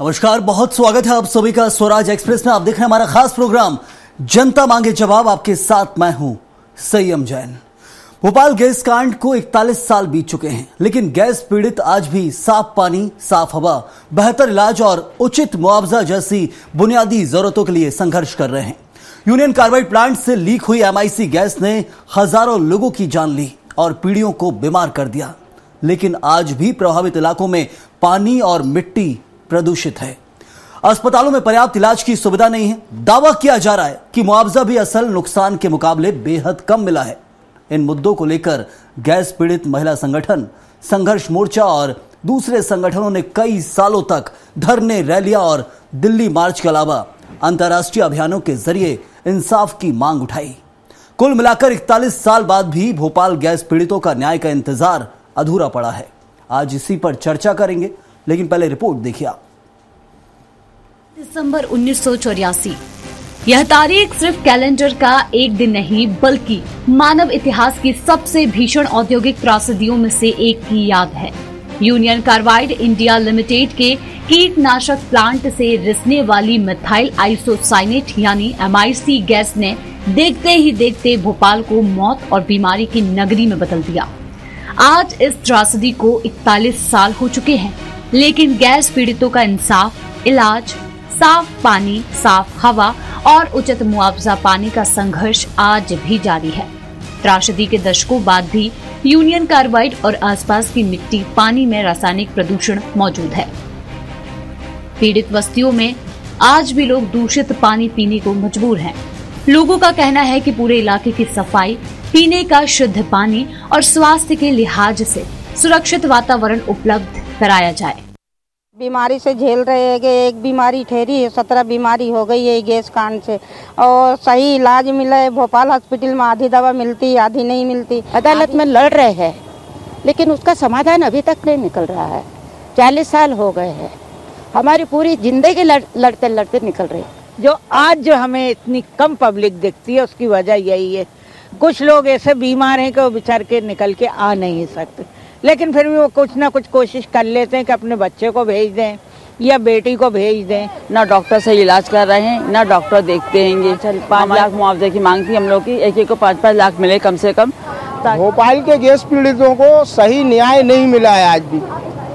नमस्कार, बहुत स्वागत है आप सभी का स्वराज एक्सप्रेस में। आप देख रहे हैं हमारा खास प्रोग्राम जनता मांगे जवाब। आपके साथ मैं हूं संयम जैन। भोपाल गैस कांड को 41 साल बीत चुके हैं, लेकिन गैस पीड़ित आज भी साफ पानी, साफ हवा, बेहतर इलाज और उचित मुआवजा जैसी बुनियादी जरूरतों के लिए संघर्ष कर रहे हैं। यूनियन कार्बाइड प्लांट से लीक हुई MIC गैस ने हजारों लोगों की जान ली और पीढ़ियों को बीमार कर दिया, लेकिन आज भी प्रभावित इलाकों में पानी और मिट्टी प्रदूषित है। अस्पतालों में पर्याप्त इलाज की सुविधा नहीं है। दावा किया जा रहा है कि मुआवजा भी असल नुकसान के मुकाबले बेहद कम मिला है। इन मुद्दों को लेकर गैस पीड़ित महिला संगठन, संघर्ष मोर्चा और दूसरे संगठनों ने कई सालों तक धरने, रैलियां और दिल्ली मार्च के अलावा अंतर्राष्ट्रीय अभियानों के जरिए इंसाफ की मांग उठाई। कुल मिलाकर 41 साल बाद भी भोपाल गैस पीड़ितों का न्याय का इंतजार अधूरा पड़ा है। आज इसी पर चर्चा करेंगे, लेकिन पहले रिपोर्ट देखिए। दिसंबर 1984, यह तारीख सिर्फ कैलेंडर का एक दिन नहीं बल्कि मानव इतिहास की सबसे भीषण औद्योगिक त्रासदियों में से एक की याद है। यूनियन कार्बाइड इंडिया लिमिटेड के कीटनाशक प्लांट से रिसने वाली मिथाइल आइसोसाइनेट यानी MIC गैस ने देखते ही देखते भोपाल को मौत और बीमारी की नगरी में बदल दिया। आज इस त्रासदी को 41 साल हो चुके हैं, लेकिन गैस पीड़ितों का इंसाफ, इलाज, साफ पानी, साफ हवा और उचित मुआवजा पाने का संघर्ष आज भी जारी है। त्रासदी के दशकों बाद भी यूनियन कार्बाइड और आसपास की मिट्टी, पानी में रासायनिक प्रदूषण मौजूद है। पीड़ित बस्तियों में आज भी लोग दूषित पानी पीने को मजबूर हैं। लोगों का कहना है कि पूरे इलाके की सफाई, पीने का शुद्ध पानी और स्वास्थ्य के लिहाज से सुरक्षित वातावरण उपलब्ध कराया जाए। बीमारी से झेल रहे हैं कि एक बीमारी ठहरी है, 17 बीमारी हो गई है गैस कांड से, और सही इलाज मिला है। भोपाल हॉस्पिटल में आधी दवा मिलती, आधी नहीं मिलती। अदालत में लड़ रहे हैं, लेकिन उसका समाधान अभी तक नहीं निकल रहा है। 40 साल हो गए हैं, हमारी पूरी जिंदगी लड़ते लड़ते निकल रही है। जो हमें इतनी कम पब्लिक दिखती है, उसकी वजह यही है। कुछ लोग ऐसे बीमार हैं कि वो बेचार के निकल के आ नहीं सकते, लेकिन फिर भी वो कुछ ना कुछ कोशिश कर लेते हैं कि अपने बच्चे को भेज दें या बेटी को भेज दें। ना डॉक्टर से इलाज कर रहे हैं, ना डॉक्टर देखते हैं। 5 लाख मुआवजे की मांग थी हम लोग की, एक को 5-5 लाख मिले कम से कम। भोपाल के गैस पीड़ितों को सही न्याय नहीं मिला है आज भी।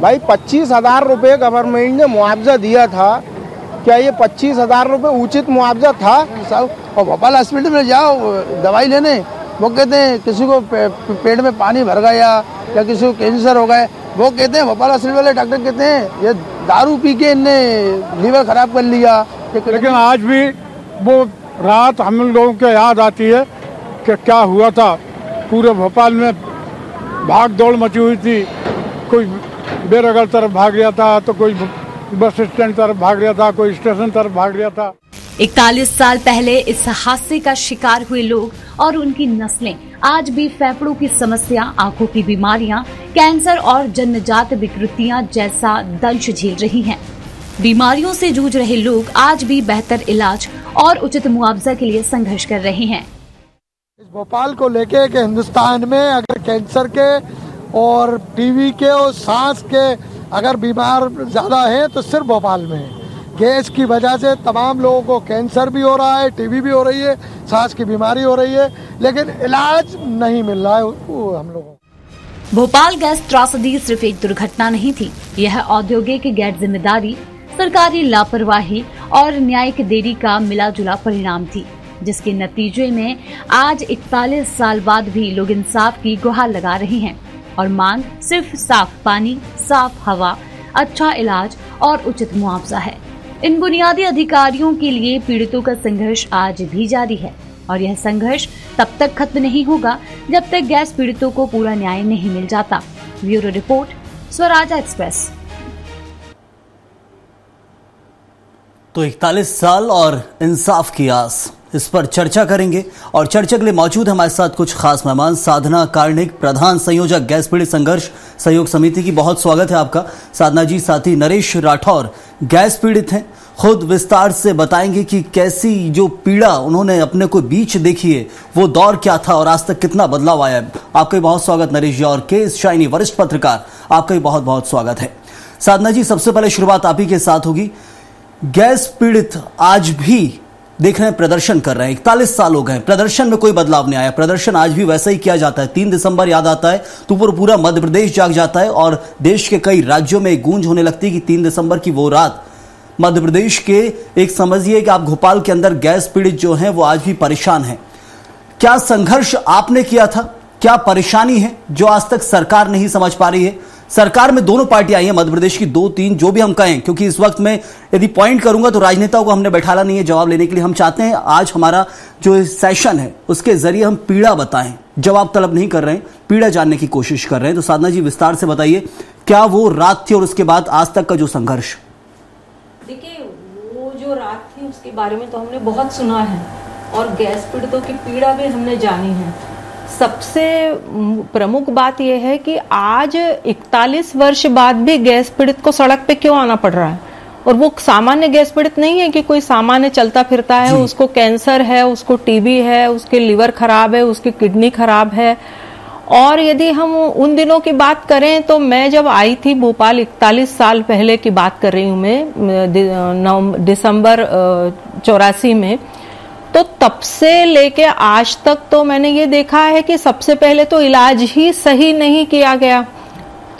भाई 25,000 रुपये गवर्नमेंट ने मुआवजा दिया था, क्या ये 25,000 रुपये उचित मुआवजा था? और भोपाल हॉस्पिटल में जाओ दवाई लेने, वो कहते हैं किसी को पेट में पानी भर गया या किसी को कैंसर हो गया, वो कहते हैं भोपाल हॉस्पिटल वाले डॉक्टर कहते हैं ये दारू पी के इनने लीवर खराब कर लिया। लेकिन आज भी वो रात हम लोगों को याद आती है कि क्या हुआ था। पूरे भोपाल में भाग दौड़ मची हुई थी। कोई बेरगल तरफ भाग गया था, तो कोई बस स्टैंड तरफ भाग गया था, कोई स्टेशन तरफ भाग गया था। 41 साल पहले इस हादसे का शिकार हुए लोग और उनकी नस्लें आज भी फेफड़ों की समस्या, आंखों की बीमारियां, कैंसर और जन्मजात विकृतियां जैसा दंश झेल रही हैं। बीमारियों से जूझ रहे लोग आज भी बेहतर इलाज और उचित मुआवजा के लिए संघर्ष कर रहे हैं। इस भोपाल को लेके कि हिंदुस्तान में अगर कैंसर के और टीबी के और सांस के अगर बीमार ज्यादा है तो सिर्फ भोपाल में है। गैस की वजह से तमाम लोगों को कैंसर भी हो रहा है, टीबी भी हो रही है, सांस की बीमारी हो रही है, लेकिन इलाज नहीं मिल रहा है हम लोगों को। भोपाल गैस त्रासदी सिर्फ एक दुर्घटना नहीं थी, यह औद्योगिक गैर जिम्मेदारी, सरकारी लापरवाही और न्यायिक देरी का मिला जुला परिणाम थी, जिसके नतीजे में आज 41 साल बाद भी लोग इंसाफ की गुहार लगा रहे हैं और मांग सिर्फ साफ पानी, साफ हवा, अच्छा इलाज और उचित मुआवजा है। इन बुनियादी अधिकारियों के लिए पीड़ितों का संघर्ष आज भी जारी है और यह संघर्ष तब तक खत्म नहीं होगा जब तक गैस पीड़ितों को पूरा न्याय नहीं मिल जाता। Bureau report, Swaraj express. तो 41 साल और इंसाफ की आस, इस पर चर्चा करेंगे और चर्चा के लिए मौजूद है हमारे साथ कुछ खास मेहमान। साधना कार्णिक, प्रधान संयोजक गैस पीड़ित संघर्ष सहयोग समिति की, बहुत स्वागत है आपका। साधना जी, साथी नरेश राठौर गैस पीड़ित हैं, खुद विस्तार से बताएंगे कि कैसी जो पीड़ा उन्होंने अपने को बीच देखी है, वो दौर क्या था और आज तक कितना बदलाव आया है। आपका भी बहुत स्वागत नरेश जी। और के शाइनी, वरिष्ठ पत्रकार, आपका भी बहुत बहुत स्वागत है। साधना जी, सबसे पहले शुरुआत आप ही के साथ होगी। गैस पीड़ित आज भी देख रहे हैं, प्रदर्शन कर रहे हैं। 41 साल हो गए, प्रदर्शन में कोई बदलाव नहीं आया। प्रदर्शन आज भी वैसा ही किया जाता है। 3 दिसंबर याद आता है तो पूरा मध्य प्रदेश जाग जाता है और देश के कई राज्यों में गूंज होने लगती है कि 3 दिसंबर की वो रात मध्य प्रदेश के एक समझिए कि आप भोपाल के अंदर गैस पीड़ित जो हैं वो आज भी परेशान हैं। क्या संघर्ष आपने किया था? क्या परेशानी है जो आज तक सरकार नहीं समझ पा रही है? सरकार में दोनों पार्टियां आई हैं, मध्य प्रदेश की 2-3 जो भी हम कहें, क्योंकि इस वक्त में यदि पॉइंट करूंगा तो राजनेताओं को हमने बैठाला नहीं है जवाब लेने के लिए। हम चाहते हैं आज हमारा जो सेशन है उसके जरिए हम पीड़ा बताएं, जवाब तलब नहीं कर रहे हैं, पीड़ा जानने की कोशिश कर रहे हैं। तो साधना जी, विस्तार से बताइए, क्या वो रात थी और उसके बाद आज तक का जो संघर्ष? देखिए, वो जो रात थी उसके बारे में तो हमने बहुत सुना है और गैस पीड़ितों की पीड़ा भी हमने जानी है। सबसे प्रमुख बात यह है कि आज 41 वर्ष बाद भी गैस पीड़ित को सड़क पे क्यों आना पड़ रहा है। और वो सामान्य गैस पीड़ित नहीं है कि कोई सामान्य चलता फिरता है, उसको कैंसर है, उसको टीबी है, उसके लिवर खराब है, उसकी किडनी खराब है। और यदि हम उन दिनों की बात करें तो मैं जब आई थी भोपाल 41 साल पहले की बात कर रही हूँ मैं, दिसंबर 84 में, तो तब से लेके आज तक तो मैंने ये देखा है कि सबसे पहले तो इलाज ही सही नहीं किया गया।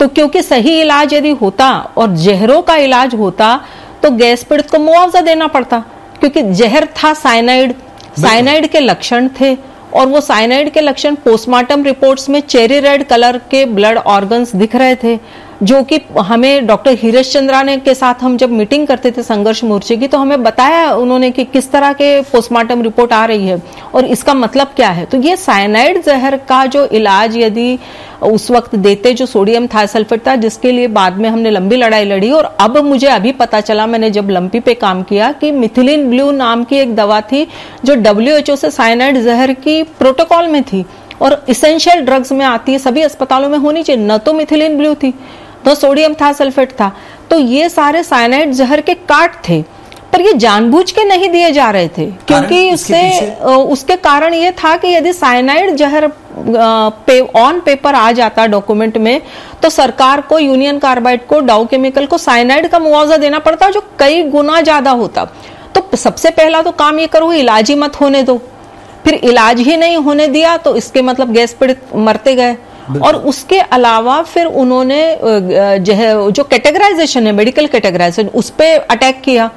तो क्योंकि सही इलाज यदि होता और जहरों का इलाज होता तो गैस पीड़ित को मुआवजा देना पड़ता, क्योंकि जहर था साइनाइड, साइनाइड के लक्षण थे और वो साइनाइड के लक्षण पोस्टमार्टम रिपोर्ट्स में चेरी रेड कलर के ब्लड ऑर्गन्स दिख रहे थे, जो कि हमें डॉक्टर हीरेश चंद्राने के साथ हम जब मीटिंग करते थे संघर्ष मोर्चे की, तो हमें बताया उन्होंने कि किस तरह के पोस्टमार्टम रिपोर्ट आ रही है और इसका मतलब क्या है। तो ये साइनाइड जहर का जो इलाज यदि उस वक्त देते, जो सोडियम थाइसल्फेट था, जिसके लिए बाद में हमने लंबी लड़ाई लड़ी और अब मुझे अभी पता चला, मैंने जब लंपी पे काम किया, कि मिथिलिन ब्लू नाम की एक दवा थी जो WHO से साइनाइड जहर की प्रोटोकॉल में थी और इसेंशियल ड्रग्स में आती है, सभी अस्पतालों में होनी चाहिए। न तो मिथिलिन ब्लू थी, तो सोडियम थाइसल्फेट था। तो ये सारे साइनाइड जहर के कार्ड थे, पर ये जानबूझ के नहीं दिए जा रहे थे, क्योंकि उसके कारण ये था कि यदि साइनाइड जहर ऑन पेपर आ जाता डॉक्यूमेंट में, तो सरकार को, यूनियन कार्बाइड को, डाउ केमिकल को साइनाइड का मुआवजा देना पड़ता, जो कई गुना ज्यादा होता। तो सबसे पहला तो काम ये करो, इलाज ही मत होने दो। फिर इलाज ही नहीं होने दिया तो इसके मतलब गैस पीड़ित मरते गए। और उसके अलावा फिर उन्होंने जो कैटेगराइजेशन है, मेडिकल कैटेगराइजेशन, उस पे अटैक किया।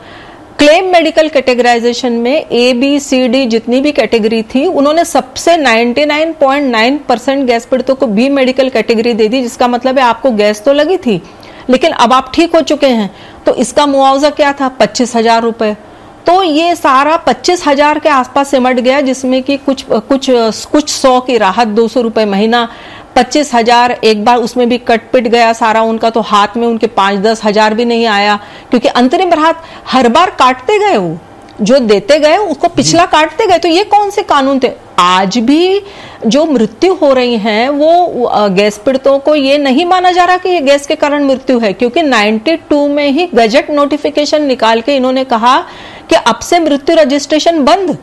क्लेम मेडिकल कैटेगराइजेशन में ABCD जितनी भी कैटेगरी थी, उन्होंने सबसे 99.9% गैस पीड़ितों को B मेडिकल कैटेगरी दे दी, जिसका मतलब है आपको गैस तो लगी थी लेकिन अब आप ठीक हो चुके हैं। तो इसका मुआवजा क्या था? 25,000 रुपए। तो ये सारा 25,000 के आसपास सिमट गया, जिसमें कि कुछ 100 की राहत, 200 रुपए महीना, 25,000 एक बार उसमें भी कटपिट गया सारा उनका। तो हाथ में उनके 5-10 हजार भी नहीं आया, क्योंकि अंतरिम राहत हर बार काटते गए, वो जो देते गए उसको पिछला काटते गए। तो ये कौन से कानून थे? आज भी जो मृत्यु हो रही है वो गैस पीड़ितों को ये नहीं माना जा रहा कि ये गैस के कारण मृत्यु है, क्योंकि 92 में ही गजट नोटिफिकेशन निकाल के इन्होंने कहा कि अब से मृत्यु रजिस्ट्रेशन बंद,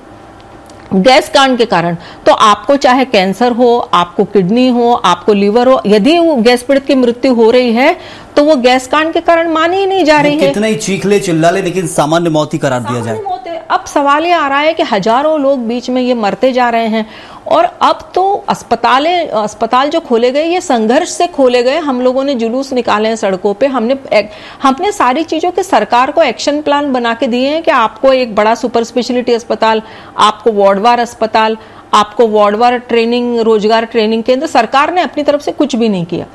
गैस कांड के कारण। तो आपको चाहे कैंसर हो, आपको किडनी हो, आपको लिवर हो, यदि वो गैस पीड़ित की मृत्यु हो रही है तो वो गैस कांड के कारण मानी ही नहीं जा रही है। कितना ही चीख ले चिल्ला ले, लेकिन सामान्य मौत ही करार दिया जाए। अब सवाल ये आ रहा है कि हजारों लोग बीच में ये मरते जा रहे हैं और अब तो अस्पताल जो खोले गए, ये संघर्ष से खोले गए। हम लोगों ने जुलूस निकाले हैं सड़कों पे, हमने सारी चीजों के सरकार को एक्शन प्लान बना के दिए हैं कि आपको एक बड़ा सुपर स्पेशलिटी अस्पताल, आपको वार्डवार अस्पताल, आपको वार्डवार ट्रेनिंग, रोजगार ट्रेनिंग केंद्र। सरकार ने अपनी तरफ से कुछ भी नहीं किया।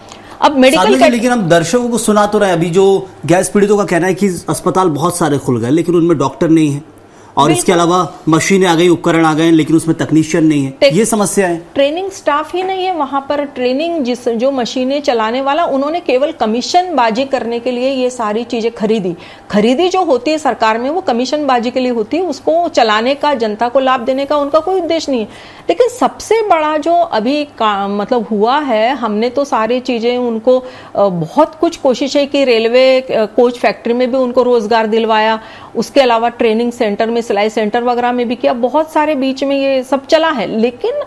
अब मेडिकल लेकिन हम दर्शकों को सुना तो रहे, अभी जो गैस पीड़ितों का कहना है कि अस्पताल बहुत सारे खुल गए लेकिन उनमें डॉक्टर नहीं है और इसके अलावा मशीनें आ गई, उपकरण आ गए, लेकिन उसमें तकनीशियन नहीं है। ये समस्या है। ट्रेनिंग स्टाफ ही नहीं है वहां पर। ट्रेनिंग जो मशीनें चलाने वाला, उन्होंने केवल कमीशन बाजी करने के लिए ये सारी चीजें खरीदी जो होती है सरकार में, वो कमीशन बाजी के लिए होती है। उसको चलाने का, जनता को लाभ देने का उनका कोई उद्देश्य नहीं है। लेकिन सबसे बड़ा जो अभी मतलब हुआ है, हमने तो सारी चीजें उनको बहुत कुछ कोशिश है कि रेलवे कोच फैक्ट्री में भी उनको रोजगार दिलवाया, उसके अलावा ट्रेनिंग सेंटर में, सिलाई सेंटर वगैरह में भी किया, बहुत सारे बीच में ये सब चला है। लेकिन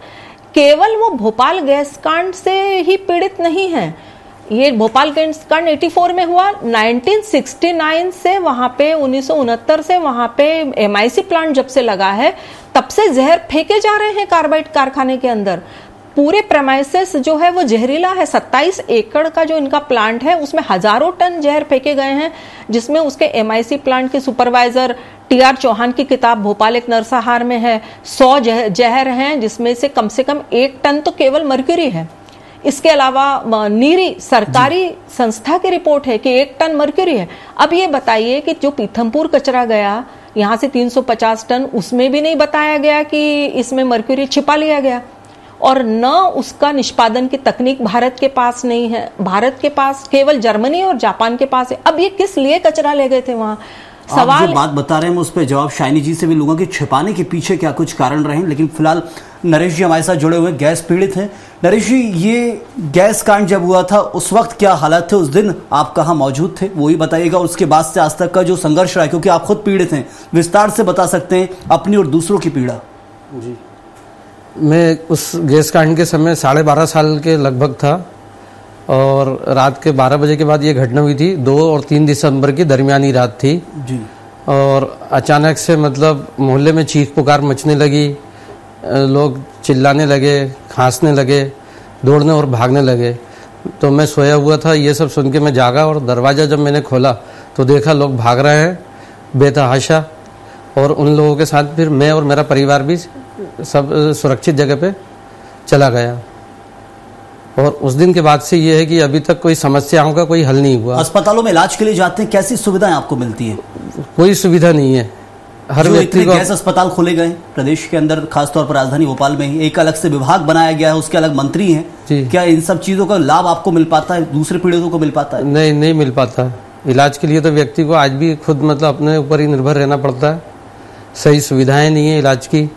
केवल वो भोपाल गैस कांड से ही पीड़ित नहीं है। ये भोपाल गैस कांड 84 में हुआ। 1969 से वहां पे 1969 से वहां पे MIC प्लांट जब से लगा है तब से जहर फेंके जा रहे हैं कार्बाइड कारखाने के अंदर। पूरे प्रेमाइसेस जो है वो जहरीला है। 27 एकड़ का जो इनका प्लांट है उसमें हजारों टन जहर फेंके गए हैं, जिसमें उसके MIC प्लांट के सुपरवाइजर TR चौहान की किताब भोपाल एक नरसंहार में है। 100 जहर हैं, जिसमें से कम 1 टन तो केवल मर्क्यूरी है। इसके अलावा नीरी सरकारी संस्था की रिपोर्ट है कि 1 टन मर्क्यूरी है। अब ये बताइए कि जो पीथमपुर कचरा गया यहाँ से 350 टन, उसमें भी नहीं बताया गया कि इसमें मर्क्यूरी छिपा लिया गया, और न उसका निष्पादन की तकनीक भारत के पास नहीं है। भारत के पास केवल जर्मनी और जापान के पास है। अब ये किस लिए कचरा ले गए थे वहां? सवाल आप जो बात बता रहे हैं उस पर जवाब शाइनी जी से भी लूंगा कि छिपाने के पीछे क्या कुछ कारण रहे, लेकिन फिलहाल नरेश जी हमारे साथ जुड़े हुए गैस पीड़ित हैं। नरेश जी, ये गैस कांड जब हुआ था उस वक्त क्या हालात थे? उस दिन आप कहाँ मौजूद थे, वो ही बताइएगा। उसके बाद से आज तक का जो संघर्ष रहा है, क्योंकि आप खुद पीड़ित हैं, विस्तार से बता सकते हैं अपनी और दूसरों की पीड़ा। जी, मैं उस गैस कांड के समय 12.5 साल के लगभग था, और रात के 12 बजे के बाद ये घटना हुई थी। 2 और 3 दिसंबर की दरमियानी रात थी जी। और अचानक से मतलब मोहल्ले में चीख पुकार मचने लगी, लोग चिल्लाने लगे, खांसने लगे, दौड़ने और भागने लगे। तो मैं सोया हुआ था, ये सब सुन के मैं जागा, और दरवाज़ा जब मैंने खोला तो देखा लोग भाग रहे हैं बेतहाशा, और उन लोगों के साथ फिर मैं और मेरा परिवार भी सब सुरक्षित जगह पे चला गया। और उस दिन के बाद से ये है कि अभी तक कोई समस्याओं का कोई हल नहीं हुआ। अस्पतालों में इलाज के लिए जाते हैं, कैसी सुविधाएं आपको मिलती है? कोई सुविधा नहीं है। हर व्यक्ति को गैस अस्पताल खोले गए प्रदेश के अंदर, खासतौर पर राजधानी भोपाल में ही एक अलग से विभाग बनाया गया है, उसके अलग मंत्री हैं। क्या इन सब चीजों का लाभ आपको मिल पाता है, दूसरे पीड़ितों को मिल पाता है? नहीं मिल पाता। इलाज के लिए तो व्यक्ति को आज भी खुद मतलब अपने ऊपर ही निर्भर रहना पड़ता है। सही सुविधाएं नहीं है इलाज की।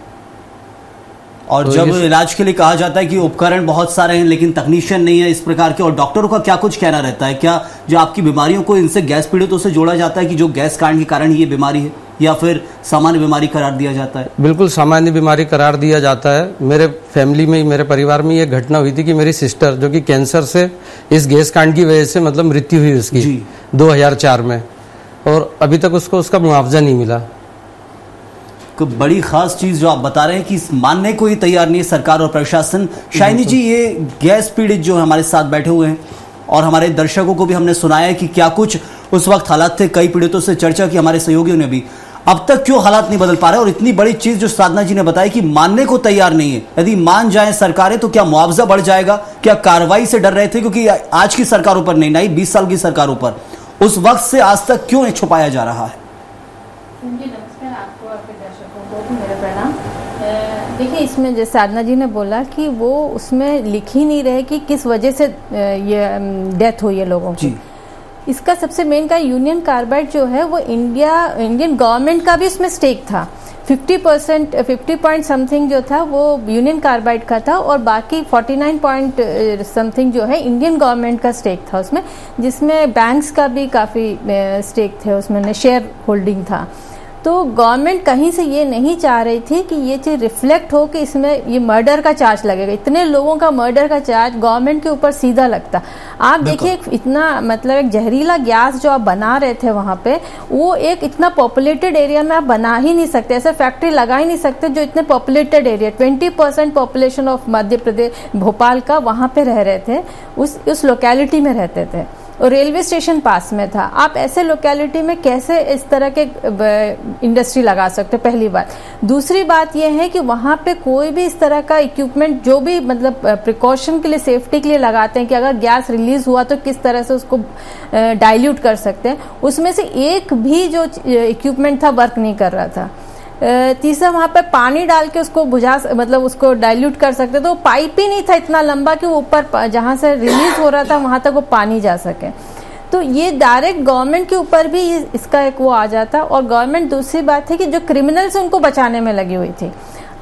और तो जब इलाज के लिए कहा जाता है कि उपकरण बहुत सारे हैं लेकिन तकनीशियन नहीं है इस प्रकार के, और डॉक्टरों का क्या कुछ कहना रहता है? क्या जो आपकी बीमारियों को इनसे गैस पीड़ितों से जोड़ा जाता है कि जो गैस कांड के कारण ये बीमारी है, या फिर सामान्य बीमारी करार दिया जाता है? बिल्कुल सामान्य बीमारी करार दिया जाता है। मेरे फैमिली में, मेरे परिवार में ये घटना हुई थी कि मेरी सिस्टर जो कि कैंसर से इस गैस कांड की वजह से मतलब मृत्यु हुई उसकी 2004 में, और अभी तक उसको उसका मुआवजा नहीं मिला। बड़ी खास चीज जो आप बता रहे हैं कि मानने को ही तैयार नहीं है सरकार और प्रशासन। शाइनी जी, ये गैस पीड़ित जो हमारे साथ बैठे हुए हैं, और हमारे दर्शकों को भी हमने सुनाया है कि क्या कुछ उस वक्त हालात थे, कई पीड़ितों से चर्चा की हमारे सहयोगियों ने भी। अब तक क्यों हालात नहीं बदल पा रहे? और इतनी बड़ी चीज जो साधना जी ने बताई कि मानने को तैयार नहीं है। यदि मान जाए सरकारें तो क्या मुआवजा बढ़ जाएगा? क्या कार्रवाई से डर रहे थे? क्योंकि आज की सरकारों पर नहीं, 20 साल की सरकारों पर, उस वक्त से आज तक क्यों छुपाया जा रहा है? नमस्कार आपको और आपके दर्शकों को मेरा प्रणाम। देखिए, इसमें जैसे साधना जी ने बोला कि वो उसमें लिख ही नहीं रहे कि किस वजह से ये डेथ हुई है लोगों की। इसका सबसे मेन का यूनियन कार्बाइड जो है वो इंडियन गवर्नमेंट का भी उसमें स्टेक था। 50 पॉइंट समथिंग जो था वो यूनियन कार्बाइड का था, और बाकी 49 पॉइंट समथिंग जो है इंडियन गवर्नमेंट का स्टेक था उसमें, जिसमें बैंक्स का भी काफ़ी स्टेक थे उसमें, शेयर होल्डिंग था। तो गवर्नमेंट कहीं से ये नहीं चाह रही थी कि ये चीज़ रिफ्लेक्ट हो कि इसमें ये मर्डर का चार्ज लगेगा। इतने लोगों का मर्डर का चार्ज गवर्नमेंट के ऊपर सीधा लगता। आप देखिए, इतना मतलब एक जहरीला गैस जो आप बना रहे थे वहाँ पे, वो एक इतना पॉपुलेटेड एरिया में आप बना ही नहीं सकते, ऐसे फैक्ट्री लगा ही नहीं सकते जो इतने populated area, 20% population of Madhya Pradesh Bhopal का वहाँ पे रह रहे थे, उस लोकेलिटी में रहते थे, और रेलवे स्टेशन पास में था। आप ऐसे लोकेलिटी में कैसे इस तरह के इंडस्ट्री लगा सकते? पहली बात। दूसरी बात यह है कि वहाँ पे कोई भी इस तरह का इक्विपमेंट जो भी मतलब प्रिकॉशन के लिए, सेफ्टी के लिए लगाते हैं कि अगर गैस रिलीज हुआ तो किस तरह से उसको डाइल्यूट कर सकते हैं, उसमें से एक भी जो इक्विपमेंट था वर्क नहीं कर रहा था। तीसरा, वहाँ पे पानी डाल के उसको मतलब उसको डाइल्यूट कर सकते, तो पाइप ही नहीं था इतना लंबा कि वो ऊपर जहाँ से रिलीज हो रहा था वहाँ तक वो पानी जा सके। तो ये डायरेक्ट गवर्नमेंट के ऊपर भी इसका एक वो आ जाता। और गवर्नमेंट, दूसरी बात है कि जो क्रिमिनल्स उनको बचाने में लगी हुई थी।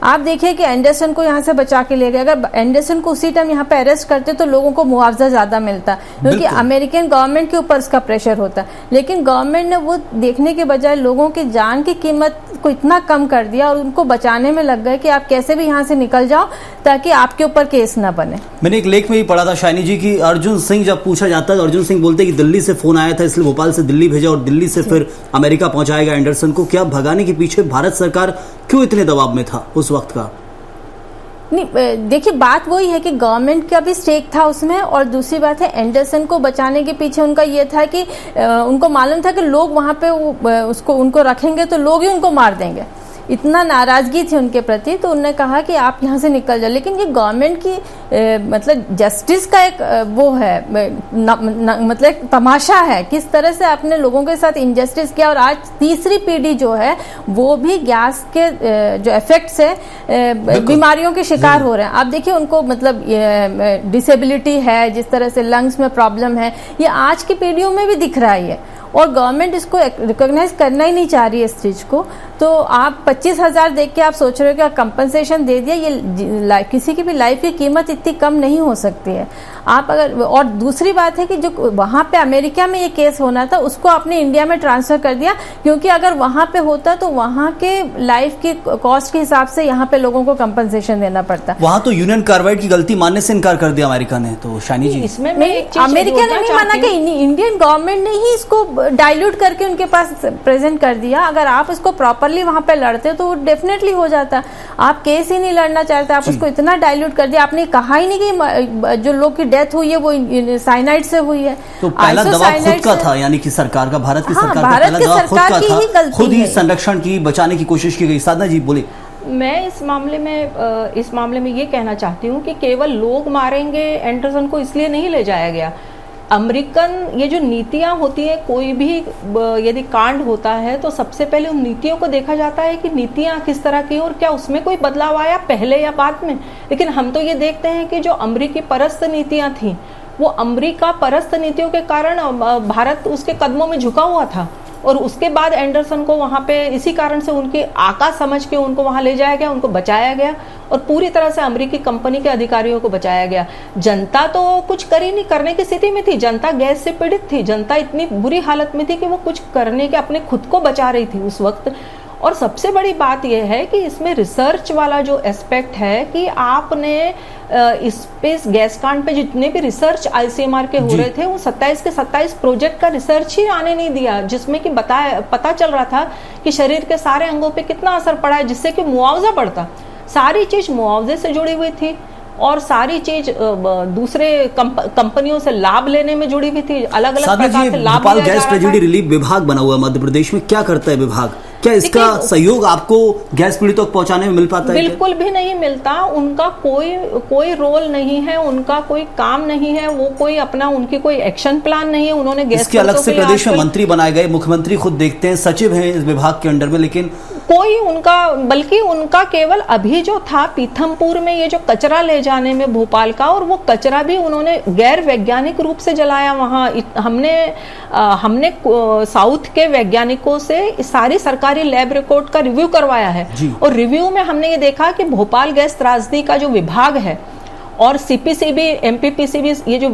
आप देखिए कि एंडरसन को यहाँ से बचा के ले गए। अगर एंडरसन को उसी टाइम यहाँ पे अरेस्ट करते तो लोगों को मुआवजा ज्यादा मिलता, क्योंकि अमेरिकन गवर्नमेंट के ऊपर इसका प्रेशर होता। लेकिन गवर्नमेंट ने वो देखने के बजाय लोगों की जान की कीमत को इतना कम कर दिया और उनको बचाने में लग गए कि आप कैसे भी यहाँ से निकल जाओ ताकि आपके ऊपर केस ना बने। मैंने एक लेख में भी पढ़ा था शाइनी जी की अर्जुन सिंह जब पूछा जाता है, अर्जुन सिंह बोलते कि दिल्ली से फोन आया था इसलिए भोपाल से दिल्ली भेजा और दिल्ली से फिर अमेरिका पहुंचाएगा एंडरसन को। क्या भगाने के पीछे भारत सरकार क्यों इतने दबाव में था उस वक्त का? नहीं, देखिए बात वही है कि गवर्नमेंट का भी स्टेक था उसमें, और दूसरी बात है एंडरसन को बचाने के पीछे उनका ये था कि उनको मालूम था कि लोग वहां पे उनको रखेंगे तो लोग ही उनको मार देंगे, इतना नाराजगी थी उनके प्रति, तो उन्होंने कहा कि आप यहाँ से निकल जाओ। लेकिन ये गवर्नमेंट की मतलब जस्टिस का एक वो है मतलब एक तमाशा है, किस तरह से आपने लोगों के साथ इंजस्टिस किया। और आज तीसरी पीढ़ी जो है वो भी गैस के जो इफेक्ट से बीमारियों के शिकार हो रहे हैं। आप देखिए उनको मतलब डिसेबिलिटी है, जिस तरह से लंग्स में प्रॉब्लम है, ये आज की पीढ़ियों में भी दिख रहा है और गवर्नमेंट इसको रिकॉग्नाइज करना ही नहीं चाह रही है इस चीज को। तो आप 25,000 देख के आप सोच रहे हो कि कंपनसेशन दे दिया, ये किसी की भी लाइफ की कीमत इतनी कम नहीं हो सकती है। आप अगर, और दूसरी बात है कि जो वहां पे अमेरिका में ये केस होना था उसको आपने इंडिया में ट्रांसफर कर दिया, क्योंकि अगर वहां पे होता तो वहां के लाइफ की कॉस्ट के हिसाब से यहाँ पे लोगों को कंपनसेशन देना पड़ता। वहां तो यूनियन कार्बाइड की गलती मानने से इनकार कर दिया अमेरिका ने। तो शाइनी जी, इसमें अमेरिका ने नहीं माना कि इंडियन गवर्नमेंट ने ही इसको डाइल्यूट करके उनके पास प्रेजेंट कर दिया। अगर आप इसको प्रॉपरली वहां पे लड़ते तो वो डेफिनेटली हो जाता। आप केस ही नहीं लड़ना चाहते, आप उसको इतना डाइल्यूट कर दिया। आपने कहा ही नहीं कि जो लोग की डेथ हुई है वो साइनाइड से हुई है। तो पहला दबाव खुद का था, यानी कि सरकार का, भारत की सरकार का पहला दबाव खुद का था, खुद ही संरक्षण की, बचाने की कोशिश की गई। साधना जी बोले। मैं इस मामले में ये कहना चाहती हूँ कि केवल लोग मारेंगे एंडरसन को इसलिए नहीं ले जाया गया। अमेरिकन ये जो नीतियां होती है, कोई भी यदि कांड होता है तो सबसे पहले उन नीतियों को देखा जाता है कि नीतियां किस तरह की और क्या उसमें कोई बदलाव आया पहले या बाद में। लेकिन हम तो ये देखते हैं कि जो अमेरिकी परस्त नीतियां थी, वो अमेरिका परस्त नीतियों के कारण भारत उसके कदमों में झुका हुआ था। और उसके बाद एंडरसन को वहां पे इसी कारण से उनके आका समझ के उनको वहां ले जाया गया, उनको बचाया गया और पूरी तरह से अमेरिकी कंपनी के अधिकारियों को बचाया गया। जनता तो कुछ नहीं करने की स्थिति में थी, जनता गैस से पीड़ित थी, जनता इतनी बुरी हालत में थी कि वो कुछ करने के अपने खुद को बचा रही थी उस वक्त। और सबसे बड़ी बात यह है कि इसमें रिसर्च वाला जो एस्पेक्ट है कि आपने इस गैस कांड पे जितने भी रिसर्च आईसीएमआर के हो रहे थे वो 27 के 27 प्रोजेक्ट का रिसर्च ही आने नहीं दिया, जिसमें कि पता चल रहा था कि शरीर के सारे अंगों पे कितना असर पड़ा है, जिससे कि मुआवजा बढ़ता। सारी चीज मुआवजे से जुड़ी हुई थी और सारी चीज दूसरे कंपनियों से लाभ लेने में जुड़ी हुई थी। अलग अलग प्रकार से लाभ। भोपाल गैस ट्रेजेडी रिलीफ विभाग बना हुआ है मध्य प्रदेश में, क्या करता है विभाग? क्या इसका सहयोग आपको गैस पीड़ितों तक पहुंचाने में मिल पाता है? बिल्कुल भी नहीं मिलता। उनका कोई रोल नहीं है, उनका कोई काम नहीं है, वो कोई अपना उनकी कोई एक्शन प्लान नहीं है। उन्होंने गैस इसके अलग से प्रदेश में मंत्री बनाए गए, मुख्यमंत्री खुद देखते हैं, सचिव हैं इस विभाग के अंडर में, लेकिन कोई उनका, बल्कि उनका केवल अभी जो था पीथमपुर में ये जो कचरा ले जाने में भोपाल का, और वो कचरा भी उन्होंने गैर वैज्ञानिक रूप से जलाया। वहां हमने साउथ के वैज्ञानिकों से सारी सरकारी लैब रिपोर्ट का रिव्यू करवाया है और रिव्यू में हमने ये देखा कि भोपाल गैस त्रासदी का जो विभाग है और सीपीसीबी, एमपीपीसीबी, ये जो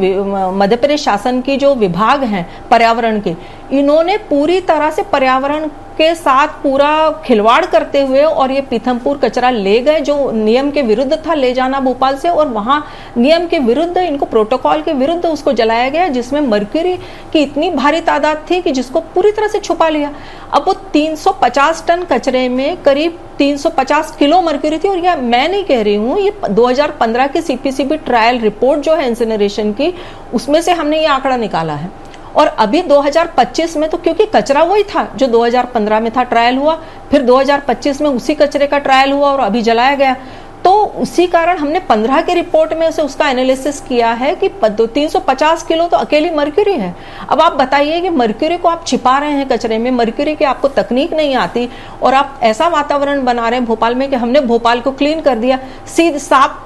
मध्य प्रदेश शासन की जो विभाग हैं पर्यावरण के, इन्होंने पूरी तरह से पर्यावरण के साथ पूरा खिलवाड़ करते हुए और ये पीथमपुर कचरा ले गए जो नियम के विरुद्ध था ले जाना भोपाल से, और वहां नियम के विरुद्ध, इनको प्रोटोकॉल के विरुद्ध उसको जलाया गया, जिसमें मर्क्यूरी की इतनी भारी तादाद थी कि जिसको पूरी तरह से छुपा लिया। अब वो 350 टन कचरे में करीब 350 किलो मर्क्यूरी थी। और यह मैं नहीं कह रही हूँ, ये 2015 की सीपीसीबी ट्रायल रिपोर्ट जो है इंसिनरेशन की, उसमें से हमने ये आंकड़ा निकाला है। और अभी 2025 में तो क्योंकि कचरा वही था जो 2015 में था, ट्रायल हुआ, फिर 2025 में उसी कचरे का ट्रायल हुआ और अभी जलाया गया। तो उसी कारण हमने 15 के रिपोर्ट में से उसका एनालिसिस किया है कि 350 किलो तो अकेली मर्क्यूरी है। अब आप बताइए कि मर्क्यूरी को आप छिपा रहे हैं कचरे में, मर्क्यूरी की आपको तकनीक नहीं आती और आप ऐसा वातावरण बना रहे हैं भोपाल में कि हमने भोपाल को क्लीन कर दिया, सीध साफ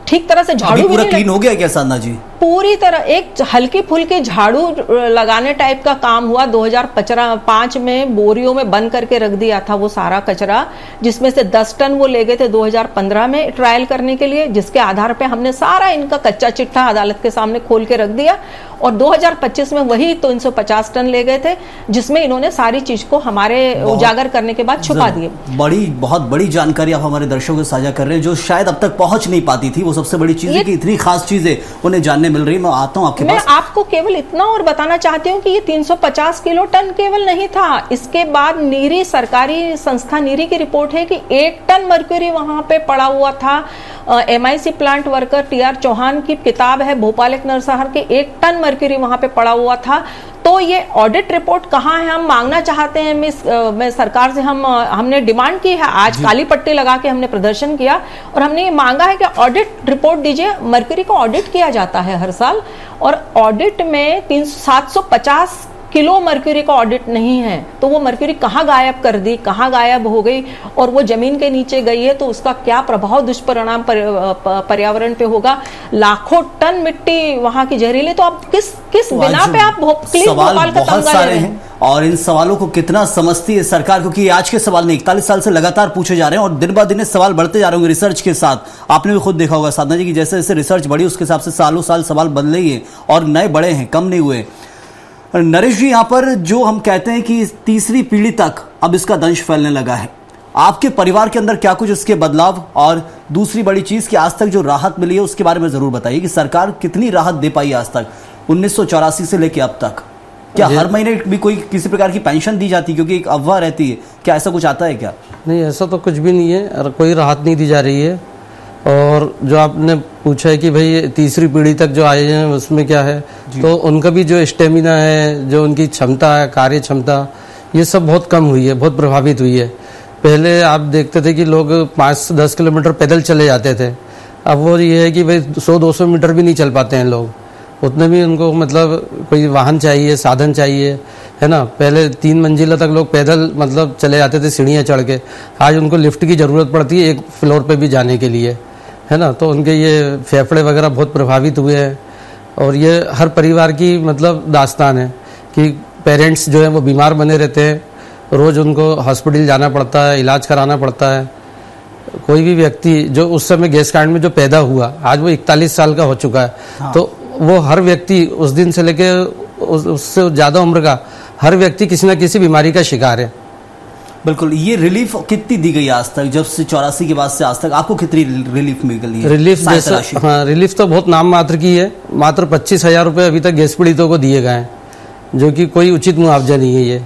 ठीक तरह से झाड़ू भी पूरा क्लीन हो गया क्या साधना जी? पूरी तरह एक हल्की फुल्की झाड़ू लगाने टाइप का काम हुआ। 2005 में बोरियों में बंद करके रख दिया था वो सारा कचरा, जिसमें से 10 टन वो ले गए थे 2015 में ट्रायल करने के लिए, जिसके आधार पे हमने सारा इनका कच्चा चिट्ठा अदालत के सामने खोल के रख दिया। और 2025 में वही 350 टन ले गए थे, जिसमें इन्होंने सारी चीज को हमारे उजागर करने के बाद छुपा दिए। बहुत बड़ी जानकारी आप हमारे दर्शकों को साझा कर रहे हैं, जो शायद अब तक पहुंच नहीं पाती थी। वो सबसे बड़ी चीज है कि इतनी खास चीजें उन्हें जानने मिल रही। मैं आता हूं आपके पास। मैं आपको केवल इतना और बताना चाहती हूँ कि ये 350 किलो टन केवल नहीं था। इसके बाद नीरी, सरकारी संस्था नीरी की रिपोर्ट है कि 1 टन मर्क्यूरी वहां पे पड़ा हुआ था। MIC plant worker TR Chauhan की किताब है, भोपाल एक नरसंहार के, 1 टन मर्क्यूरी वहां पे पड़ा हुआ था। तो ये ऑडिट रिपोर्ट कहाँ है, हम मांगना चाहते हैं। मैं सरकार से हमने डिमांड की है, आज काली पट्टी लगा के हमने प्रदर्शन किया और हमने ये मांगा है कि ऑडिट रिपोर्ट दीजिए। मर्क्यूरी को ऑडिट किया जाता है हर साल, और ऑडिट में 750 किलो मर्क्यूरी का ऑडिट नहीं है। तो वो मर्क्यूरी कहाँ गायब कर दी, कहाँ गायब हो गई, और वो जमीन के नीचे गई है, तो उसका क्या प्रभाव, दुष्परिणाम पर्यावरण पे होगा। लाखों टन मिट्टी वहां की जहरीली। तो आप किस बिना पे आप भोपाल का तमगा ले रहे हैं? और इन सवालों को कितना समझती है सरकार, क्योंकि आज के सवाल नहीं, 41 साल से लगातार पूछे जा रहे हैं और दिन ब दिन सवाल बढ़ते जा रहे होंगे रिसर्च के साथ। आपने भी खुद देखा होगा साधना जी की जैसे जैसे रिसर्च बढ़ी उसके हिसाब से सालों साल सवाल बदले ही है और नए बड़े हैं, कम नहीं हुए। नरेश जी, यहाँ पर जो हम कहते हैं कि तीसरी पीढ़ी तक अब इसका दंश फैलने लगा है, आपके परिवार के अंदर क्या कुछ इसके बदलाव, और दूसरी बड़ी चीज कि आज तक जो राहत मिली है उसके बारे में जरूर बताइए कि सरकार कितनी राहत दे पाई आज तक 1984 से लेके अब तक। क्या हर महीने भी कोई किसी प्रकार की पेंशन दी जाती है? क्योंकि एक अफवाह रहती है, क्या ऐसा कुछ आता है क्या? नहीं, ऐसा तो कुछ भी नहीं है और कोई राहत नहीं दी जा रही है। और जो आपने पूछा है कि भाई तीसरी पीढ़ी तक जो आए हैं उसमें क्या है, तो उनका भी जो स्टेमिना है, जो उनकी क्षमता है, कार्य क्षमता, ये सब बहुत कम हुई है, बहुत प्रभावित हुई है। पहले आप देखते थे कि लोग 5-10 किलोमीटर पैदल चले जाते थे, अब वो ये है कि भाई 100-200 मीटर भी नहीं चल पाते हैं लोग, उतने भी उनको मतलब कोई वाहन चाहिए, साधन चाहिए, है ना। पहले 3 मंजिला तक लोग पैदल मतलब चले जाते थे सीढ़ियाँ चढ़ के, आज उनको लिफ्ट की ज़रूरत पड़ती है 1 फ्लोर पे भी जाने के लिए, है ना। तो उनके ये फेफड़े वगैरह बहुत प्रभावित हुए हैं। और ये हर परिवार की मतलब दास्तान है कि पेरेंट्स जो है वो बीमार बने रहते हैं, रोज़ उनको हॉस्पिटल जाना पड़ता है, इलाज कराना पड़ता है। कोई भी व्यक्ति जो उस समय गैस कांड में जो पैदा हुआ, आज वो 41 साल का हो चुका है। हाँ। तो वो हर व्यक्ति उस दिन से लेके उससे ज़्यादा उम्र का हर व्यक्ति किसी न किसी बीमारी का शिकार है। बिल्कुल। ये रिलीफ कितनी दी गई आज तक, जब से 84 के बाद से आज तक आपको कितनी रिलीफ मिल गई है? रिलीफ जैसा, हाँ, रिलीफ तो बहुत नाम मात्र की है। मात्र 25,000 रुपये अभी तक गैस पीड़ितों को दिए गए हैं, जो कि कोई उचित मुआवजा नहीं है। ये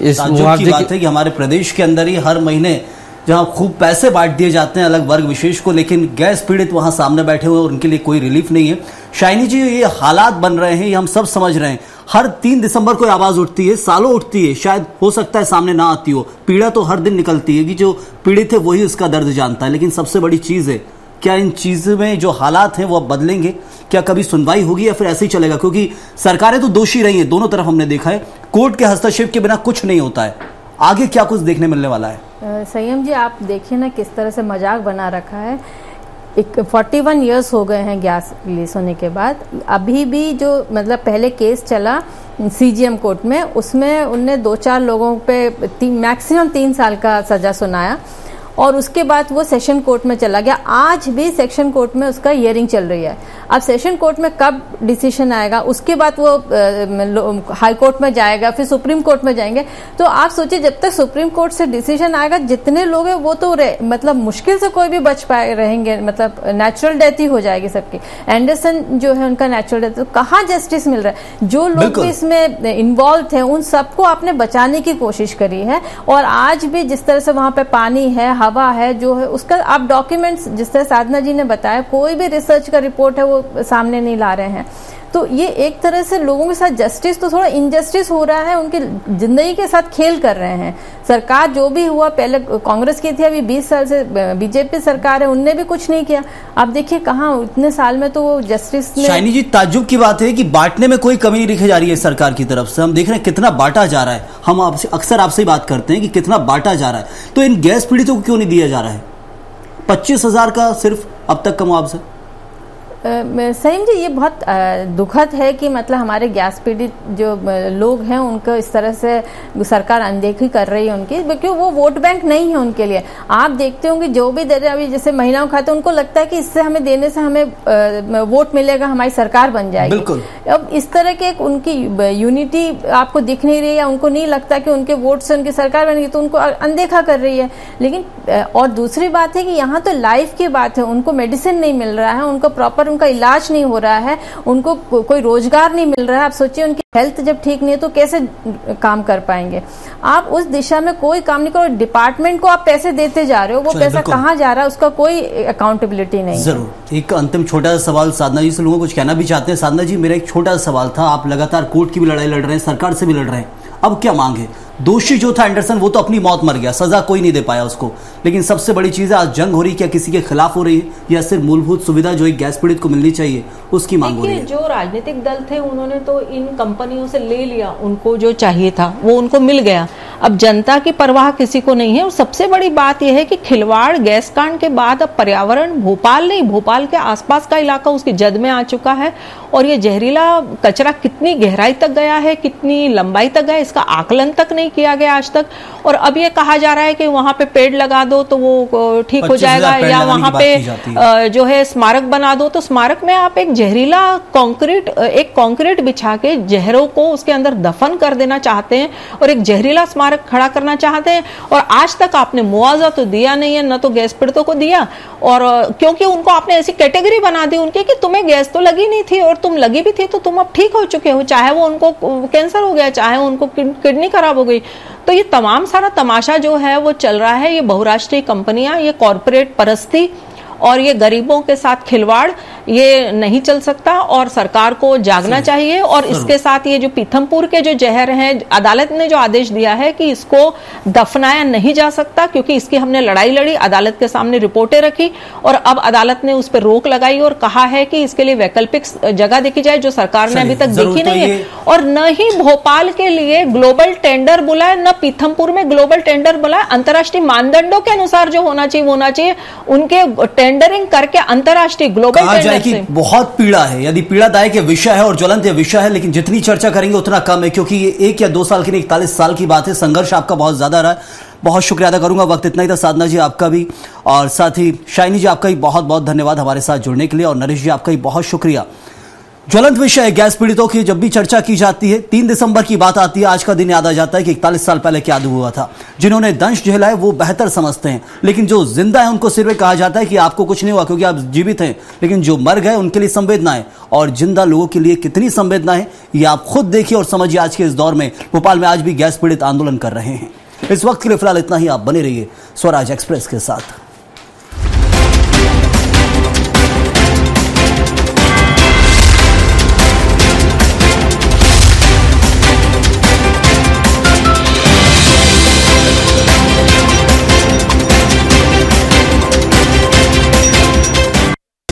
इस मुआवजे की बात है कि हमारे प्रदेश के अंदर ही हर महीने जहां खूब पैसे बांट दिए जाते हैं अलग वर्ग विशेष को, लेकिन गैस पीड़ित वहां सामने बैठे हुए और उनके लिए कोई रिलीफ नहीं है। शाइनी जी, ये हालात बन रहे हैं, ये हम सब समझ रहे हैं। हर 3 दिसंबर को आवाज उठती है, सालों उठती है, शायद हो सकता है सामने ना आती हो, पीड़ा तो हर दिन निकलती है कि जो पीड़ित है वही उसका दर्द जानता है। लेकिन सबसे बड़ी चीज है, क्या इन चीजों में जो हालात हैं वो अब बदलेंगे? क्या कभी सुनवाई होगी या फिर ऐसे ही चलेगा? क्योंकि सरकारें तो दोषी रही हैं, दोनों तरफ हमने देखा है, कोर्ट के हस्तक्षेप के बिना कुछ नहीं होता है। आगे क्या कुछ देखने मिलने वाला है? संयम जी, आप देखिए ना किस तरह से मजाक बना रखा है। 41 इयर्स हो गए हैं गैस रिलीज होने के बाद, अभी भी जो मतलब पहले केस चला CGM कोर्ट में, उसमें उनने 2-4 लोगों पे मैक्सिमम 3 साल का सजा सुनाया और उसके बाद वो सेशन कोर्ट में चला गया। आज भी सेशन कोर्ट में उसका हियरिंग चल रही है। अब सेशन कोर्ट में कब डिसीजन आएगा, उसके बाद वो हाई कोर्ट में जाएगा, फिर सुप्रीम कोर्ट में जाएंगे। तो आप सोचिए, जब तक सुप्रीम कोर्ट से डिसीजन आएगा, जितने लोग हैं वो तो मतलब मुश्किल से कोई भी बच पाए रहेंगे, मतलब नेचुरल डेथ ही हो जाएगी सबकी। एंडरसन जो है उनका नेचुरल डेथ, तो कहाँ जस्टिस मिल रहा है? जो लोग भी इसमें इन्वॉल्व थे उन सबको आपने बचाने की कोशिश करी है। और आज भी जिस तरह से वहां पे पानी है, हवा है, जो है उसका आप डॉक्यूमेंट्स, जिस तरह साधना जी ने बताया, कोई भी रिसर्च का रिपोर्ट है वो सामने नहीं ला रहे हैं। तो ये एक तरह से लोगों के साथ जस्टिस तो थोड़ा इनजस्टिस हो रहा है, उनकी जिंदगी के साथ खेल कर रहे हैं। सरकार जो भी हुआ, पहले कांग्रेस की थी, अभी 20 साल से बीजेपी सरकार है, उनने भी कुछ नहीं किया। आप देखिए कहाँ इतने साल में तो वो जस्टिस ने। शाइनी जी, ताज्जुब की बात है कि बांटने में कोई कमी नहीं रखी जा रही है सरकार की तरफ से। हम देख रहे हैं कितना बांटा जा रहा है। हम आपसे अक्सर आपसे बात करते हैं कि कितना बांटा जा रहा है, तो इन गैस पीड़ितों को क्यों नहीं दिया जा रहा है 25,000 का सिर्फ अब तक का मुआवजा? सही जी, ये बहुत दुखद है कि मतलब हमारे गैस पीड़ित जो लोग हैं उनको इस तरह से सरकार अनदेखी कर रही है उनकी, क्योंकि वो वोट बैंक नहीं है उनके लिए। आप देखते होंगे जो भी दे रहे, अभी जैसे महिलाओं खाते, उनको लगता है कि इससे हमें देने से हमें वोट मिलेगा, हमारी सरकार बन जाएगी। बिल्कुल। अब इस तरह के उनकी यूनिटी आपको दिख नहीं रही है, उनको नहीं लगता कि उनके वोट से उनकी सरकार बनेगी, तो उनको अनदेखा कर रही है। लेकिन और दूसरी बात है कि यहाँ तो लाइफ की बात है, उनको मेडिसिन नहीं मिल रहा है, उनको प्रॉपर उनका इलाज नहीं हो रहा है, उनको कोई रोजगार नहीं मिल रहा है। आप सोचिए उनकी हेल्थ जब ठीक नहीं है तो कैसे काम कर पाएंगे। आप उस दिशा में कोई काम नहीं करो, डिपार्टमेंट को आप पैसे देते जा रहे हो, वो पैसा कहाँ जा रहा है उसका कोई अकाउंटेबिलिटी नहीं। जरूर एक अंतिम छोटा सा सवाल साधना जी से लोगों कुछ कहना भी चाहते हैं। साधना जी, मेरा एक छोटा सा सवाल था, आप लगातार कोर्ट की भी लड़ाई लड़ रहे हैं, सरकार से भी लड़ रहे हैं, अब क्या मांग है? दोषी जो था एंडरसन, वो तो अपनी मौत मर गया, सजा कोई नहीं दे पाया उसको, लेकिन सबसे बड़ी चीज है आज जंग हो रही, क्या किसी के खिलाफ हो रही है या सिर्फ मूलभूत सुविधा जो एक गैस पीड़ित को मिलनी चाहिए उसकी मांग हो रही है? जो राजनीतिक दल थे उन्होंने तो इन कंपनियों से ले लिया, उनको जो चाहिए था वो उनको मिल गया। अब जनता की परवाह किसी को नहीं है। और सबसे बड़ी बात यह है कि खिलवाड़ गैस कांड के बाद अब पर्यावरण, भोपाल नहीं, भोपाल के आसपास का इलाका उसकी जद में आ चुका है। और ये जहरीला कचरा कितनी गहराई तक गया है, कितनी लंबाई तक गया, इसका आकलन तक नहीं किया गया आज तक। और अब ये कहा जा रहा है कि वहां पे पेड़ लगा दो तो वो ठीक हो जाएगा, या वहां पे जो है स्मारक बना दो। तो स्मारक में आप एक जहरीला कंक्रीट बिछा के जहरों को उसके अंदर दफन कर देना चाहते हैं और एक जहरीला स्मारक खड़ा करना चाहते हैं। और आज तक आपने मुआवजा तो दिया नहीं है, न तो गैस पीड़ितों को दिया, और क्योंकि उनको आपने ऐसी कैटेगरी बना दी उनकी कि तुम्हें गैस तो लगी नहीं थी और तुम लगी भी थी तो तुम अब ठीक हो चुके हो, चाहे वो उनको कैंसर हो गया, चाहे उनको किडनी खराब हो गई। तो ये तमाम सारा तमाशा जो है वो चल रहा है। ये बहुराष्ट्रीय कंपनियां, ये कॉरपोरेट परस्ती और ये गरीबों के साथ खिलवाड़, ये नहीं चल सकता और सरकार को जागना चाहिए। और इसके साथ ये जो पीथमपुर के जो जहर हैं, अदालत ने जो आदेश दिया है कि इसको दफनाया नहीं जा सकता, क्योंकि इसकी हमने लड़ाई लड़ी, अदालत के सामने रिपोर्टें रखी और अब अदालत ने उस पर रोक लगाई और कहा है कि इसके लिए वैकल्पिक जगह देखी जाए, जो सरकार ने अभी तक देखी नहीं है। और न ही भोपाल के लिए ग्लोबल टेंडर बुलाए, न पीथमपुर में ग्लोबल टेंडर बुलाए। अंतर्राष्ट्रीय मानदंडों के अनुसार जो होना चाहिए वो होना चाहिए, उनके टेंडरिंग करके अंतर्राष्ट्रीय ग्लोबल टेंडर कि बहुत पीड़ा है, यदि पीड़ादायक ये विषय है और ज्वलंत ये विषय है, लेकिन जितनी चर्चा करेंगे उतना कम है, क्योंकि ये 1 या 2 साल की नहीं 41 साल की बात है। संघर्ष आपका बहुत ज्यादा रहा है। बहुत शुक्रिया अदा करूंगा, वक्त इतना ही था। साधना जी आपका भी, और साथ ही शाइनी जी आपका भी बहुत बहुत धन्यवाद हमारे साथ जुड़ने के लिए, और नरेश जी आपका भी बहुत शुक्रिया। ज्वलंत विषय है गैस पीड़ितों की, जब भी चर्चा की जाती है 3 दिसंबर की बात आती है, आज का दिन याद आ जाता है कि 41 साल पहले क्या हुआ था। जिन्होंने दंश झेला है वो बेहतर समझते हैं, लेकिन जो जिंदा है उनको सिर्फ कहा जाता है कि आपको कुछ नहीं हुआ क्योंकि आप जीवित हैं, लेकिन जो मर गए उनके लिए संवेदना है, और जिंदा लोगों के लिए कितनी संवेदना है ये आप खुद देखिए और समझिए। आज के इस दौर में भोपाल में आज भी गैस पीड़ित आंदोलन कर रहे हैं। इस वक्त के लिए फिलहाल इतना ही। आप बने रहिए स्वराज एक्सप्रेस के साथ।